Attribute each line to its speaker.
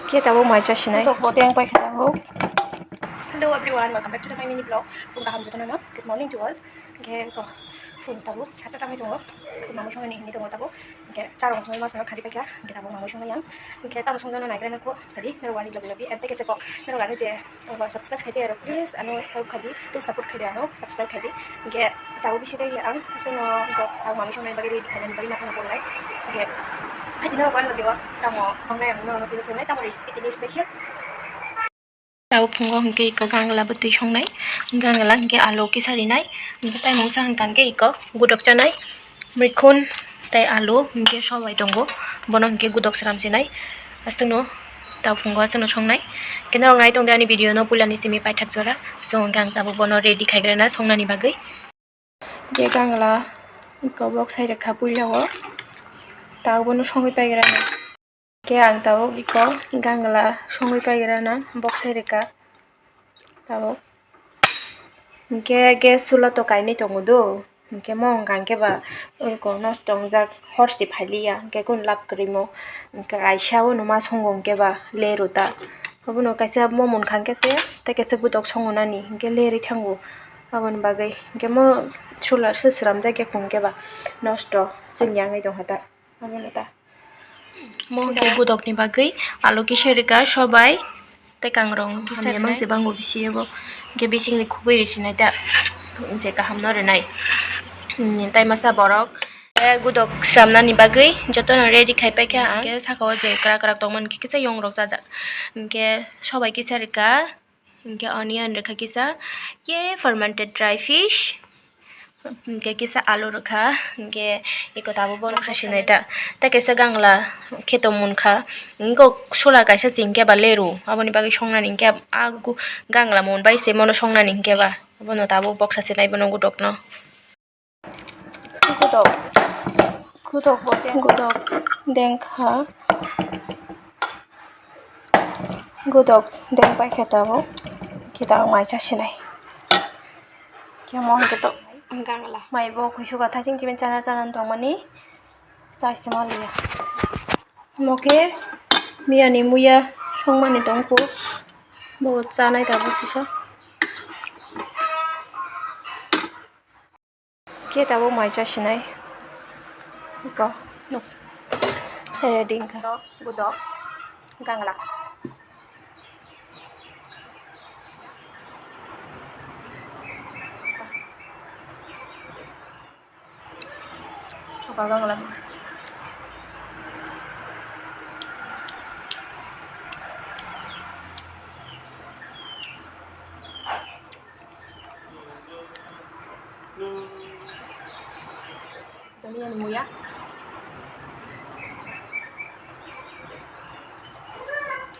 Speaker 1: Kita mau macam sini. Untuk yang pakai tahu. Hello everyone, welcome back to my mini vlog. Phone kaham jatuh nama. Good morning to all. Okay, kok phone tahu. Satu kami tunggu. Mamu song ni tunggu tahu. Okay, cara orang semua masih nak hari pakai. Kita tahu mamu song yang. Okay, tahu song dono naik kerana aku. Tadi merawani lebih. Ente kasi kok merawani je. Subscribe aja ya please. Anu help kadi. Tu support kadi anu. Subscribe kadi. Okay, tahu bisa deh ya. Asal kok tahu mamu song yang bagi kalian bagi nak nak boleh. Okay. Hãy nhớ like và đăng ký kênh Không này mình nó video này tao mới it here. Tao phungo hingke ko gangla bati song nai gangla hingke alo ki sari nai hingke tai mong sang kangke ko gudok chanai mrikun tai alo hingke sobai tongo bono hingke gudok sram sinai asno tao phungo asno song nai kena rong nai tong dani video no pulani simi pai thak jora so gang tabo bono ready khaigrana songnani bagai je gangla ko box sai rakha pulyawo tao bono songai paigrana ke ang tao iko gangla songai paigrana box sai reka tao ke sula to kaini tongudo ke mong gang ke ba ko nos tong jak horsi phaliya ke kun lap krimo ke aisha no ma songong ke ba leruta abono kaisa momon khang ke se te ke se butok songonani ke leri thangu abon bagai ke mo sula sisram ja ke phung ke ba nosto sinyangai dong hata abono ta mongke budok ni bagai alo ki sherika sobai te kangrong kisar mang je bango bisiebo ge bising ni khubui risinai ta je kaham no renai tai masa borok gudok sramna ni bagai joto ready khai paika ke sakao je kra kra tongman ki kisa yong rok jaja ke sobai kisarika ke onion rekha kisa ye fermented dry fish ke kisa alu rakha ke iko tabo bon khasinai ta kisa gangla kheto munkha ngo sola kaisa singke ba leru aboni bagi songnani ke agu gangla mon bai se mono songnani ke ba abono tabo boxa sinai bono gudok no gudok dengkha gudok deng pai khetabo kita mai cha sinai ke mon keto gangla mai bo khusu katha sing chiben chana chana tongmani saisma liya moke miani muya songmani tongko bo chanai tabo khusa ke tabo mai cha sinai ko no ready ka gudok gangla Pagang lang. Dami yan mo ya.